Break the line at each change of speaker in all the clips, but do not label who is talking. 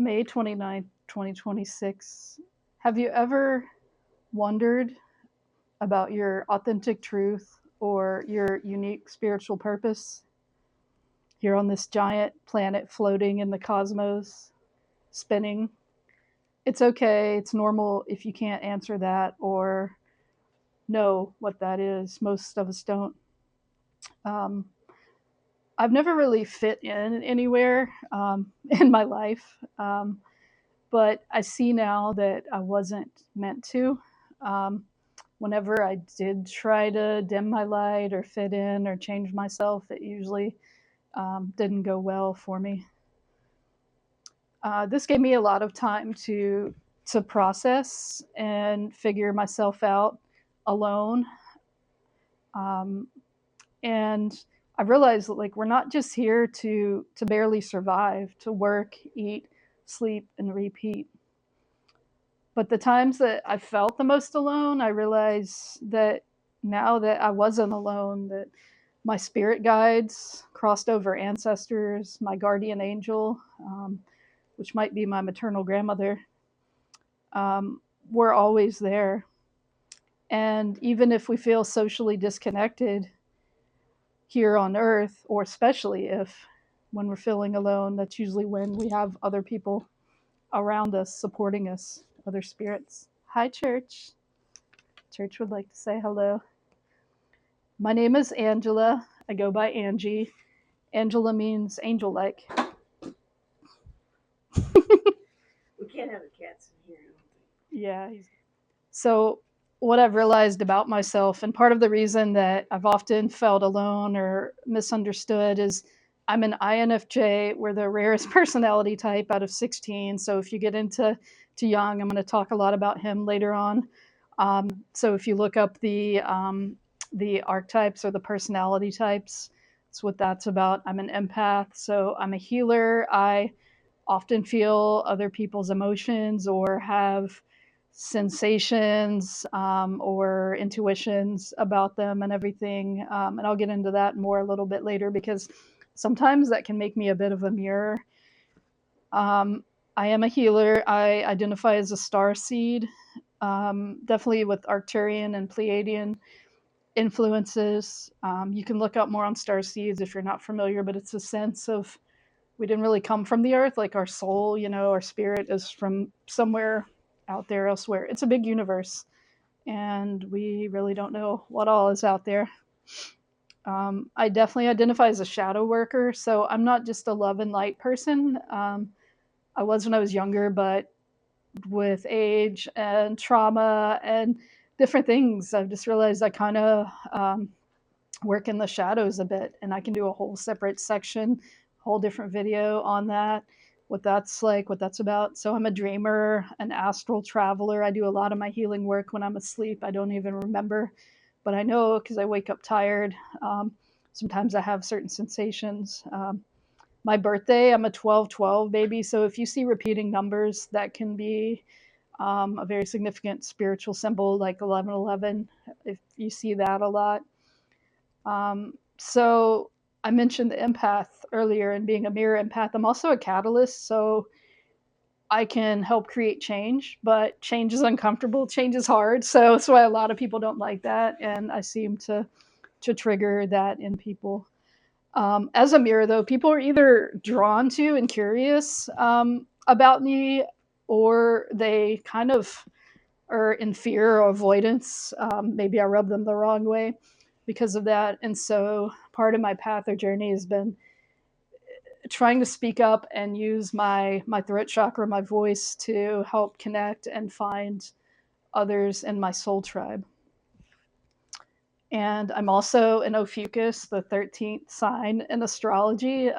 May 29th, 2026. Have you ever wondered about your authentic truth or your unique spiritual purpose here on this giant planet floating in the cosmos, spinning? It's okay, it's normal if you can't answer that or know what that is. Most of us don't. Um, I've never really fit in anywhere in my life. But I see now that I wasn't meant to. Um, Whenever I did try to dim my light or fit in or change myself, it usually didn't go well for me. This gave me a lot of time to process and figure myself out alone. Um, and I realized that like we're not just here to barely survive, to work, eat, sleep, and repeat. But the times that I felt the most alone, I realized that now that I wasn't alone, that my spirit guides, crossed over ancestors, my guardian angel, which might be my maternal grandmother, um, were always there. And even if we feel socially disconnected here on earth, or especially if when we're feeling alone, that's usually when we have other people around us supporting us, other spirits. Hi, church. Church would like to say hello. My name is Angela. I go by Angie. Angela means angel like.
We can't have the cats in here.
Yeah. So, what I've realized about myself, and part of the reason that I've often felt alone or misunderstood, is I'm an INFJ. We're the rarest personality type out of 16. So, if you get into Jung, I'm going to talk a lot about him later on. So, if you look up the archetypes or the personality types, that's what that's about. I'm an empath, so I'm a healer. I often feel other people's emotions or have sensations or intuitions about them and everything. And I'll get into that more a little bit later because sometimes that can make me a bit of a mirror. Um, I am a healer. I identify as a star seed, definitely with Arcturian and Pleiadian influences. You can look up more on star seeds if you're not familiar, but it's a sense of we didn't really come from the earth, like our soul, our spirit is from somewhere out there elsewhere. It's a big universe, and we really don't know what all is out there. I definitely identify as a shadow worker, so I'm not just a love and light person. I was when I was younger, but with age and trauma and different things, I've just realized I kind of work in the shadows a bit, and I can do a whole separate section, whole different video on that, what that's like, what that's about. So I'm a dreamer, an astral traveler. I do a lot of my healing work when I'm asleep. I don't even remember, but I know because I wake up tired. Sometimes I have certain sensations. My birthday, I'm a 12/12 baby, so if you see repeating numbers, that can be a very significant spiritual symbol, like 1111. If you see that a lot, so I mentioned the empath earlier and being a mirror empath. I'm also a catalyst, so I can help create change, but change is uncomfortable. Change is hard, so that's why a lot of people don't like that, and I seem to trigger that in people. As a mirror, though, people are either drawn to and curious about me, or they kind of are in fear or avoidance. Maybe I rub them the wrong way because of that. And so part of my path or journey has been trying to speak up and use my throat chakra, my voice to help connect and find others in my soul tribe. And I'm also an Ophiuchus, the 13th sign in astrology.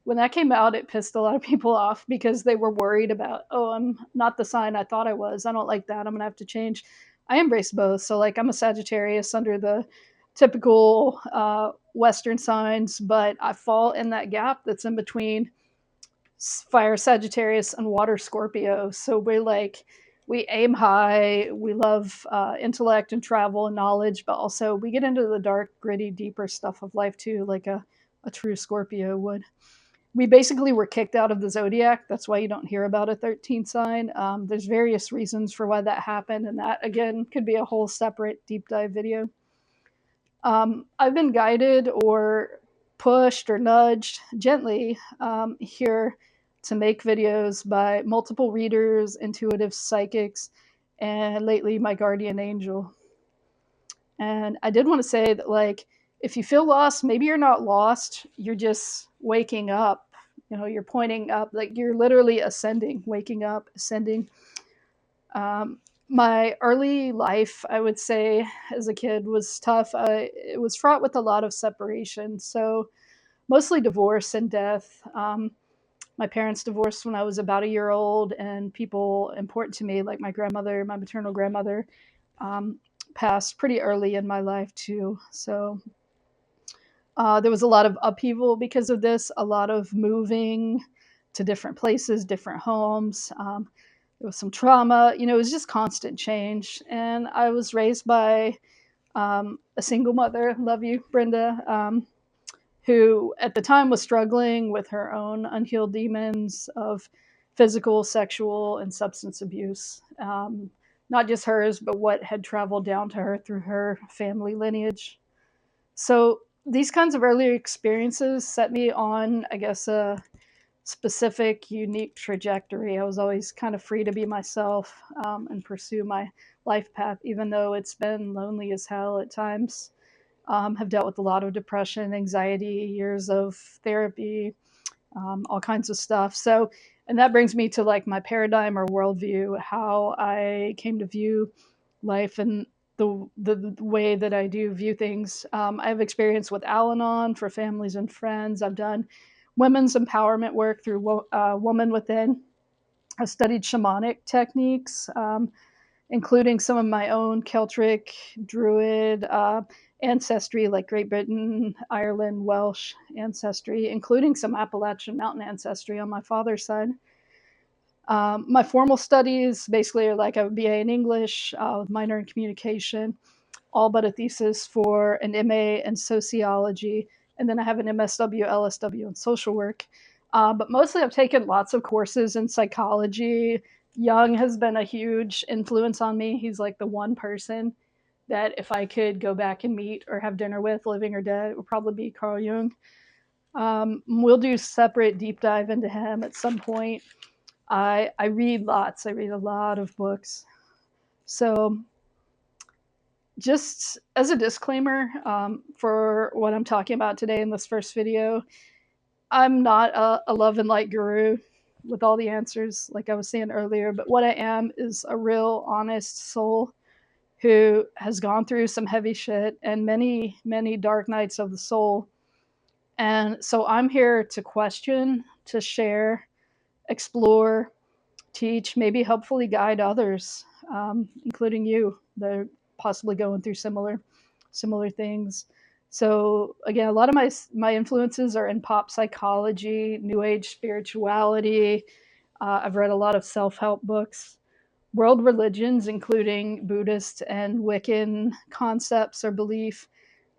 When that came out, it pissed a lot of people off because they were worried about, oh, I'm not the sign I thought I was. I don't like that. I'm going to have to change. I embrace both. So, like, I'm a Sagittarius under the typical Western signs, but I fall in that gap that's in between fire Sagittarius and water Scorpio. So we aim high, we love intellect and travel and knowledge, but also we get into the dark, gritty, deeper stuff of life too, like a true Scorpio would. we basically were kicked out of the zodiac. That's why you don't hear about a 13th sign. There's various reasons for why that happened, and that again could be a whole separate deep dive video. I've been guided or pushed or nudged gently here to make videos by multiple readers, intuitive psychics, and lately my guardian angel. And I did want to say that, like, if you feel lost, maybe you're not lost. You're just waking up. You know, you're pointing up, like you're literally ascending, waking up, ascending. My early life, I would say, as a kid was tough. It was fraught with a lot of separation. So, mostly divorce and death. My parents divorced when I was about a year old, and people important to me, like my grandmother, my maternal grandmother, um, passed pretty early in my life, too. So, there was a lot of upheaval because of this, a lot of moving to different places, different homes. There was some trauma. You know, it was just constant change. And I was raised by a single mother, love you, Brenda, who at the time was struggling with her own unhealed demons of physical, sexual, and substance abuse. Not just hers, but what had traveled down to her through her family lineage. So these kinds of early experiences set me on, I guess, a specific, unique trajectory. I was always kind of free to be myself and pursue my life path, even though it's been lonely as hell at times. Have dealt with a lot of depression, anxiety, years of therapy, all kinds of stuff. So, and that brings me to like my paradigm or worldview, how I came to view life and the way that I do view things. I have experience with Al-Anon for families and friends. I've done women's empowerment work through Woman Within. I've studied shamanic techniques, including some of my own Celtic, Druid ancestry, like Great Britain, Ireland, Welsh ancestry, including some Appalachian Mountain ancestry on my father's side. My formal studies basically are like a BA in English, minor in communication, all but a thesis for an MA in sociology, and then I have an MSW, LSW in social work. But mostly I've taken lots of courses in psychology. Jung has been a huge influence on me. He's like the one person that if I could go back and meet or have dinner with, living or dead, it would probably be Carl Jung. We'll do separate deep dive into him at some point. I read lots. I read a lot of books. So just as a disclaimer for what I'm talking about today in this first video, I'm not a love and light guru with all the answers, like I was saying earlier, but what I am is a real, honest soul who has gone through some heavy shit and many, many dark nights of the soul. And so I'm here to question, to share, explore, teach, maybe helpfully guide others, including you. They're possibly going through similar things. So again, a lot of my influences are in pop psychology, new age spirituality. I've read a lot of self help books, world religions, including Buddhist and Wiccan concepts or belief.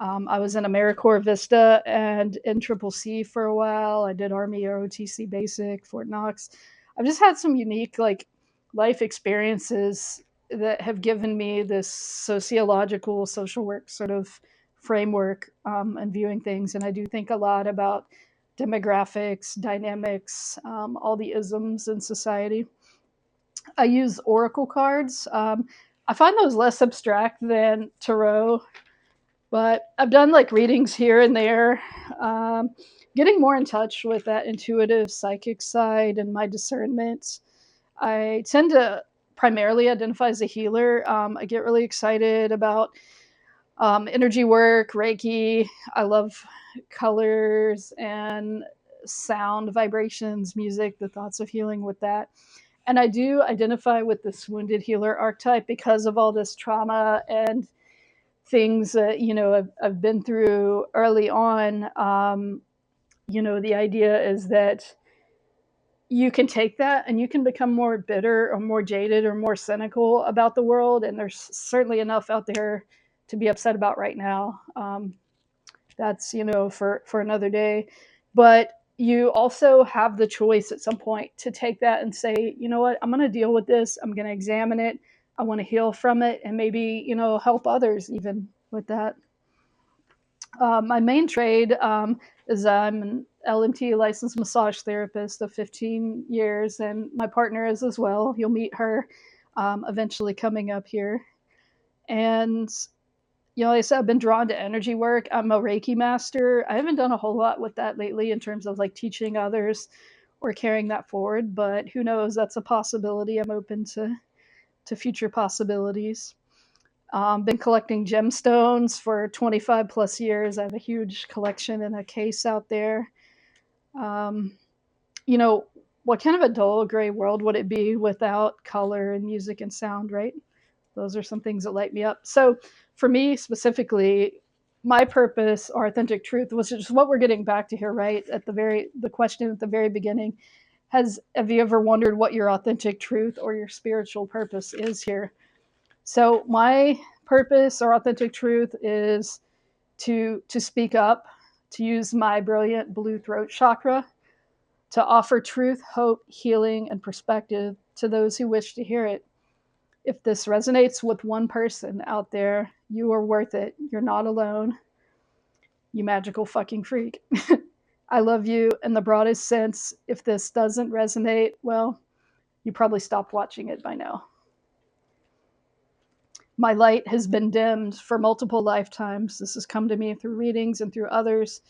I was in AmeriCorps Vista and in Triple C for a while. I did Army ROTC Basic, Fort Knox. I've just had some unique like life experiences that have given me this sociological social work sort of framework and viewing things. And I do think a lot about demographics, dynamics, all the isms in society. I use oracle cards. I find those less abstract than tarot, but I've done like readings here and there, getting more in touch with that intuitive psychic side and my discernment. I tend to primarily identify as a healer. I get really excited about energy work, Reiki. I love colors and sound, vibrations, music, the thoughts of healing with that. And I do identify with this wounded healer archetype because of all this trauma and things that I've been through early on. The idea is that you can take that and you can become more bitter or more jaded or more cynical about the world, and there's certainly enough out there to be upset about right now. That's for another day. But you also have the choice at some point to take that and say, you know what, I'm going to deal with this. I'm going to examine it. I want to heal from it and maybe, help others even with that. My main trade is I'm an LMT licensed massage therapist of 15 years, and my partner is as well. You'll meet her eventually coming up here. And like I said, I've been drawn to energy work. I'm a Reiki master. I haven't done a whole lot with that lately in terms of like teaching others or carrying that forward, but who knows? That's a possibility. I'm open to future possibilities. Been collecting gemstones for 25 plus years. I have a huge collection in a case out there. Um, you know, what kind of a dull gray world would it be without color and music and sound, right? Those are some things that light me up. So for me specifically, my purpose or authentic truth, which is what we're getting back to here, right? The question at the very beginning, have you ever wondered what your authentic truth or your spiritual purpose is here? So my purpose or authentic truth is to speak up, to use my brilliant blue throat chakra, to offer truth, hope, healing, and perspective to those who wish to hear it. If this resonates with one person out there, you are worth it. You're not alone. You magical fucking freak. I love you in the broadest sense. If this doesn't resonate, well, you probably stopped watching it by now. My light has been dimmed for multiple lifetimes. This has come to me through readings and through others,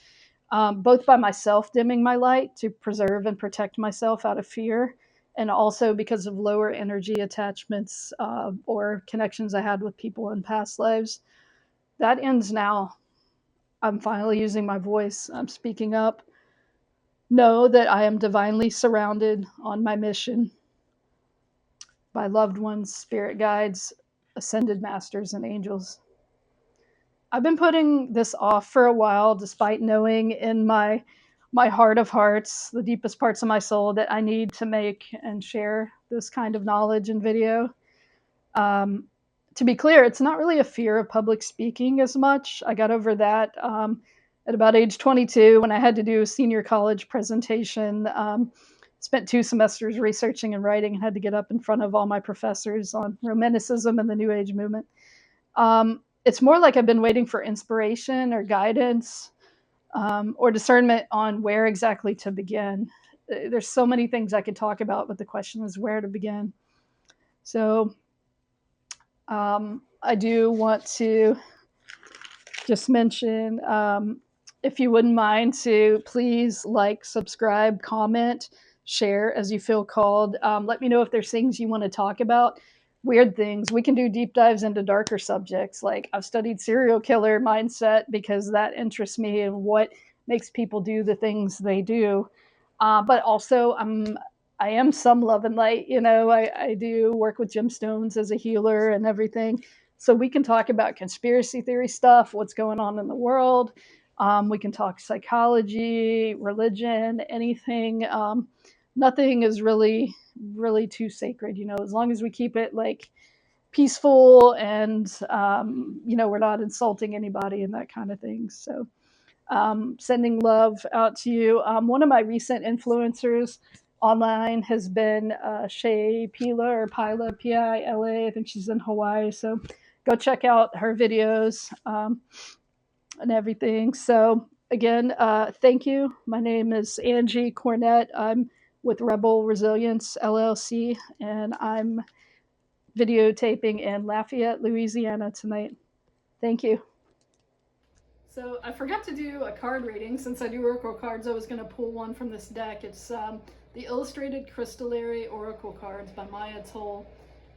both by myself dimming my light to preserve and protect myself out of fear, and also because of lower energy attachments or connections I had with people in past lives. That ends now. I'm finally using my voice. I'm speaking up. Know that I am divinely surrounded on my mission by loved ones, spirit guides, ascended masters, and angels. I've been putting this off for a while, despite knowing in my heart of hearts, the deepest parts of my soul, that I need to make and share this kind of knowledge and video. Um, to be clear, it's not really a fear of public speaking as much. I got over that at about age 22 when I had to do a senior college presentation. Spent 2 semesters researching and writing and had to get up in front of all my professors on Romanticism and the New Age movement. It's more like I've been waiting for inspiration or guidance or discernment on where exactly to begin. There's so many things I could talk about, but the question is where to begin. So I do want to just mention, if you wouldn't mind, to please like, subscribe, comment, share as you feel called. Let me know if there's things you want to talk about, weird things. We can do deep dives into darker subjects. Like I've studied serial killer mindset because that interests me and what makes people do the things they do. But also, I am some love and light. I do work with gemstones as a healer and everything. So we can talk about conspiracy theory stuff, what's going on in the world. We can talk psychology, religion, anything. Nothing is really, really too sacred, as long as we keep it like peaceful and, we're not insulting anybody and that kind of thing. So sending love out to you. One of my recent influencers online has been sheapila or Pila, Pila. I think she's in Hawaii. So go check out her videos and everything. So again, thank you. My name is Angie Cornett. I'm with Rebel Resilience LLC, and I'm videotaping in Lafayette, Louisiana tonight. Thank you. So I forgot to do a card reading. Since I do Oracle cards, I was going to pull one from this deck. It's the Illustrated Crystallary Oracle Cards by Maya Toll.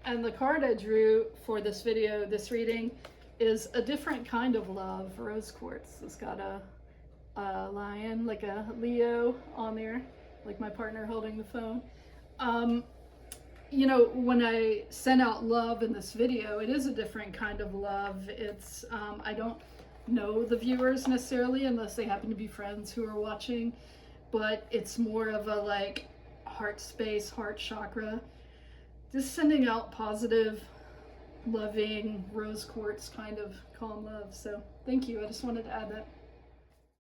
And the card I drew for this video, this reading, is a different kind of love, rose quartz. It's got a lion, like a Leo on there, like my partner holding the phone. When I sent out love in this video, it is a different kind of love. It's, I don't know the viewers necessarily unless they happen to be friends who are watching, but it's more of a like heart space, heart chakra, just sending out positive, loving, rose quartz kind of calm love. So thank you. I just wanted to add that.